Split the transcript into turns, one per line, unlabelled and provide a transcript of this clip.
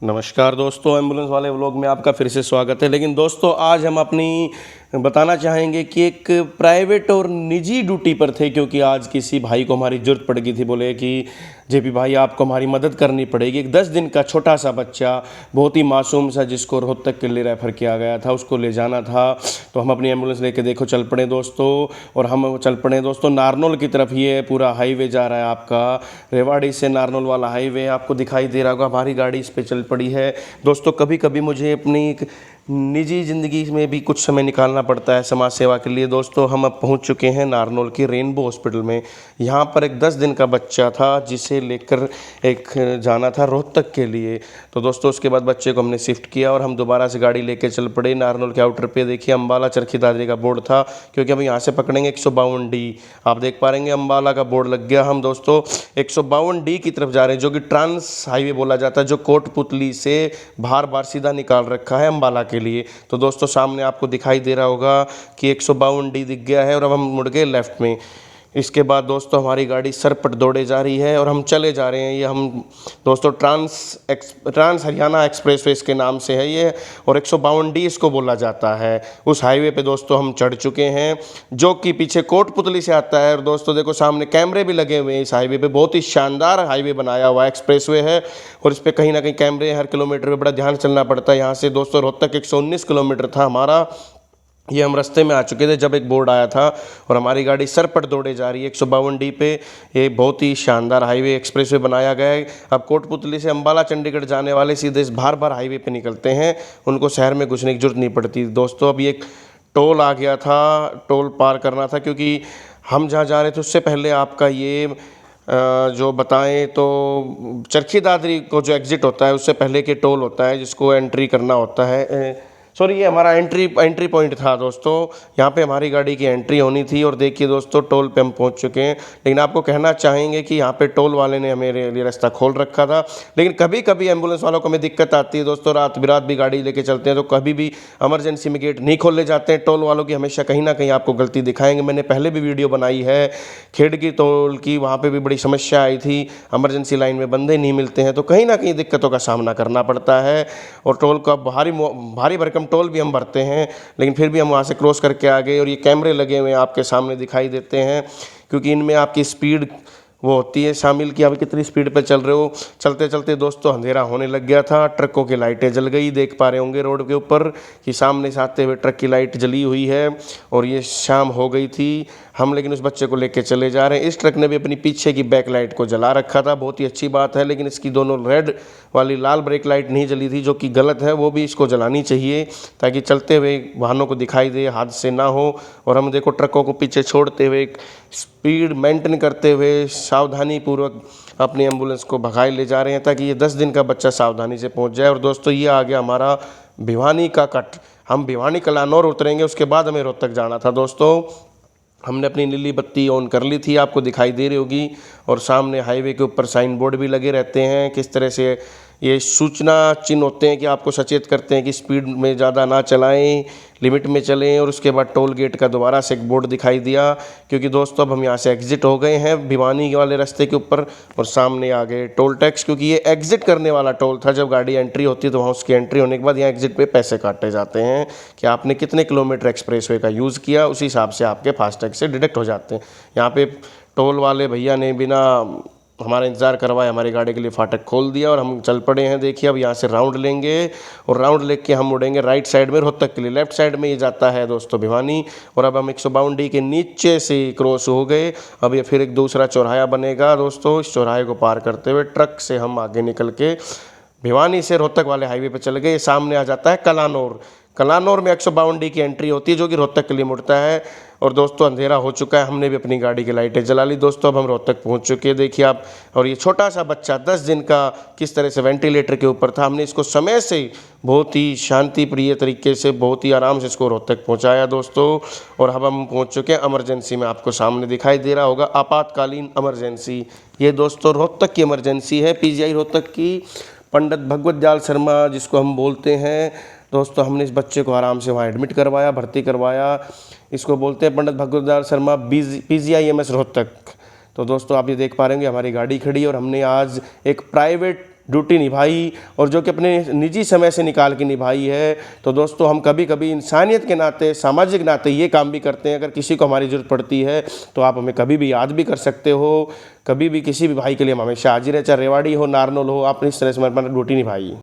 नमस्कार दोस्तों, एम्बुलेंस वाले व्लॉग में आपका फिर से स्वागत है। लेकिन दोस्तों आज हम अपनी बताना चाहेंगे कि एक प्राइवेट और निजी ड्यूटी पर थे, क्योंकि आज किसी भाई को हमारी ज़रूरत पड़ गई थी। बोले कि जेपी भाई आपको हमारी मदद करनी पड़ेगी। एक 10 दिन का छोटा सा बच्चा, बहुत ही मासूम सा, जिसको रोहतक के लिए रेफ़र किया गया था, उसको ले जाना था। तो हम अपनी एम्बुलेंस लेके देखो चल पड़े दोस्तों। और हम चल पड़े दोस्तों नारनौल की तरफ। ये पूरा हाईवे जा रहा है आपका, रेवाड़ी से नारनौल वाला हाईवे आपको दिखाई दे रहा होगा। हमारी गाड़ी इस पर चल पड़ी है दोस्तों। कभी कभी मुझे अपनी निजी ज़िंदगी में भी कुछ समय निकालना पड़ता है समाज सेवा के लिए। दोस्तों हम अब पहुंच चुके हैं नारनौल के रेनबो हॉस्पिटल में। यहाँ पर एक 10 दिन का बच्चा था जिसे लेकर एक जाना था रोहतक के लिए। तो दोस्तों उसके बाद बच्चे को हमने शिफ्ट किया और हम दोबारा से गाड़ी लेके चल पड़े नारनौल के आउटर पे। देखिए अम्बाला चरखी दादरी का बोर्ड था, क्योंकि हम यहाँ से पकड़ेंगे 152D। आप देख पा रहे अम्बाला का बोर्ड लग गया। हम दोस्तों 152D की तरफ जा रहे हैं, जो कि ट्रांस हाईवे बोला जाता है, जो कोटपुतली से बार बार सीधा निकाल रखा है अम्बाला के लिए। तो दोस्तों सामने आपको दिखाई दे रहा होगा कि 152D दिख गया है और अब हम मुड़ गए लेफ्ट में। इसके बाद दोस्तों हमारी गाड़ी सरपट दौड़े जा रही है और हम चले जा रहे हैं। ये हम दोस्तों ट्रांस हरियाणा एक्सप्रेसवे के नाम से है ये, और 152D इसको बोला जाता है। उस हाईवे पे दोस्तों हम चढ़ चुके हैं, जो कि पीछे कोटपुतली से आता है। और दोस्तों देखो सामने कैमरे भी लगे हुए हैं इस हाईवे पे। बहुत ही शानदार हाईवे बनाया हुआ एक्सप्रेसवे है, और इस पर कहीं ना कहीं कैमरे हर किलोमीटर पे बड़ा ध्यान चलना पड़ता है। यहाँ से दोस्तों रोहतक 119 किलोमीटर था हमारा। ये हम रास्ते में आ चुके थे जब एक बोर्ड आया था, और हमारी गाड़ी सरपट दौड़े जा रही है 152D पे। ये बहुत ही शानदार हाईवे एक्सप्रेसवे बनाया गया है। अब कोटपुतली से अम्बाला चंडीगढ़ जाने वाले सीधे इस बार बार हाईवे पे निकलते हैं, उनको शहर में घुसने की जरूरत नहीं पड़ती। दोस्तों अभी एक टोल आ गया था, टोल पार करना था, क्योंकि हम जहाँ जा रहे थे उससे पहले आपका ये जो बताएं तो चरखी दादरी को जो एग्ज़िट होता है उससे पहले के टोल होता है, जिसको एंट्री करना होता है। सॉरी, ये हमारा एंट्री पॉइंट था दोस्तों। यहाँ पे हमारी गाड़ी की एंट्री होनी थी। और देखिए दोस्तों टोल पे हम पहुँच चुके हैं। लेकिन आपको कहना चाहेंगे कि यहाँ पे टोल वाले ने हमारे लिए रास्ता खोल रखा था। लेकिन कभी कभी एम्बुलेंस वालों को हमें दिक्कत आती है दोस्तों, रात बिरात भी गाड़ी लेके चलते हैं, तो कभी भी इमरजेंसी में गेट नहीं खोले जाते हैं। टोल वालों की हमेशा कहीं ना कहीं आपको गलती दिखाएंगे। मैंने पहले भी वीडियो बनाई है खेड़ की टोल की, वहाँ पर भी बड़ी समस्या आई थी। इमरजेंसी लाइन में बंदे नहीं मिलते हैं, तो कहीं ना कहीं दिक्कतों का सामना करना पड़ता है। और टोल का भारी भरकम टोल भी हम भरते हैं, लेकिन फिर भी हम वहाँ से क्रॉस करके आ गए। और ये कैमरे लगे हुए हैं आपके सामने दिखाई देते हैं, क्योंकि इनमें आपकी स्पीड वो होती है शामिल कि आप कितनी स्पीड पे चल रहे हो। चलते चलते दोस्तों अंधेरा होने लग गया था, ट्रकों की लाइटें जल गई। देख पा रहे होंगे रोड के ऊपर कि सामने से आते हुए ट्रक की लाइट जली हुई है, और ये शाम हो गई थी। हम लेकिन उस बच्चे को लेके चले जा रहे हैं। इस ट्रक ने भी अपनी पीछे की बैक लाइट को जला रखा था, बहुत ही अच्छी बात है। लेकिन इसकी दोनों रेड वाली लाल ब्रेक लाइट नहीं जली थी, जो कि गलत है। वो भी इसको जलानी चाहिए ताकि चलते हुए वाहनों को दिखाई दे, हादसे ना हो। और हम देखो ट्रकों को पीछे छोड़ते हुए स्पीड मेंटेन करते हुए सावधानी पूर्वक अपनी एम्बुलेंस को भगाए ले जा रहे हैं, ताकि ये 10 दिन का बच्चा सावधानी से पहुंच जाए। और दोस्तों ये आ गया हमारा भिवानी का कट। हम भिवानी कलानौर उतरेंगे, उसके बाद हमें रोहतक जाना था दोस्तों। हमने अपनी नीली बत्ती ऑन कर ली थी, आपको दिखाई दे रही होगी। और सामने हाईवे के ऊपर साइन बोर्ड भी लगे रहते हैं। किस तरह से ये सूचना चिन्ह होते हैं कि आपको सचेत करते हैं कि स्पीड में ज़्यादा ना चलाएं, लिमिट में चलें। और उसके बाद टोल गेट का दोबारा से एक बोर्ड दिखाई दिया, क्योंकि दोस्तों अब हम यहाँ से एग्ज़िट हो गए हैं भिवानी वाले रास्ते के ऊपर, और सामने आ गए टोल टैक्स। क्योंकि ये एग्ज़िट करने वाला टोल था, जब गाड़ी एंट्री होती है तो वहाँ उसकी एंट्री होने के बाद यहाँ एग्ज़िट पे पैसे काटे जाते हैं कि आपने कितने किलोमीटर एक्सप्रेसवे का यूज़ किया, उसी हिसाब से आपके फास्टैग से डिडक्ट हो जाते हैं। यहाँ पे टोल वाले भैया ने बिना हमारा इंतज़ार करवाए हमारी गाड़ी के लिए फाटक खोल दिया, और हम चल पड़े हैं। देखिए अब यहाँ से राउंड लेंगे, और राउंड लेके हम मुड़ेंगे राइट साइड में रोहतक के लिए। लेफ्ट साइड में ये जाता है दोस्तों भिवानी। और अब हम 152D के नीचे से क्रॉस हो गए। अब ये फिर एक दूसरा चौराहा बनेगा दोस्तों। इस चौराहे को पार करते हुए ट्रक से हम आगे निकल के भिवानी से रोहतक वाले हाईवे पर चल गए। सामने आ जाता है कलानौर। कलानौर में 152D की एंट्री होती है, जो कि रोहतक के लिए मुड़ता है। और दोस्तों अंधेरा हो चुका है, हमने भी अपनी गाड़ी की लाइटें जला ली। दोस्तों अब हम रोहतक पहुंच चुके हैं, देखिए आप। और ये छोटा सा बच्चा 10 दिन का किस तरह से वेंटिलेटर के ऊपर था। हमने इसको समय से बहुत ही शांति प्रिय तरीके से, बहुत ही आराम से इसको रोहतक पहुंचाया दोस्तों। और अब हम पहुंच चुके हैं इमरजेंसी में। आपको सामने दिखाई दे रहा होगा आपातकालीन इमरजेंसी। ये दोस्तों रोहतक की इमरजेंसी है, PGI रोहतक की। पंडित भगवत दयाल शर्मा जिसको हम बोलते हैं दोस्तों, हमने इस बच्चे को आराम से वहाँ एडमिट करवाया, भर्ती करवाया। इसको बोलते हैं पंडित भगवत दयाल शर्मा PGIMS रोहतक। तो दोस्तों आप ये देख पा रहे होंगे हमारी गाड़ी खड़ी, और हमने आज एक प्राइवेट ड्यूटी निभाई और जो कि अपने निजी समय से निकाल के निभाई है। तो दोस्तों हम कभी कभी इंसानियत के नाते, सामाजिक नाते ये काम भी करते हैं। अगर किसी को हमारी ज़रूरत पड़ती है तो आप हमें कभी भी याद भी कर सकते हो, कभी भी किसी भी भाई के लिए हम हमेशा हाजिर है, चाहे रेवाड़ी हो, नारनौल हो, आपने इस तरह से हमारे ड्यूटी निभाई।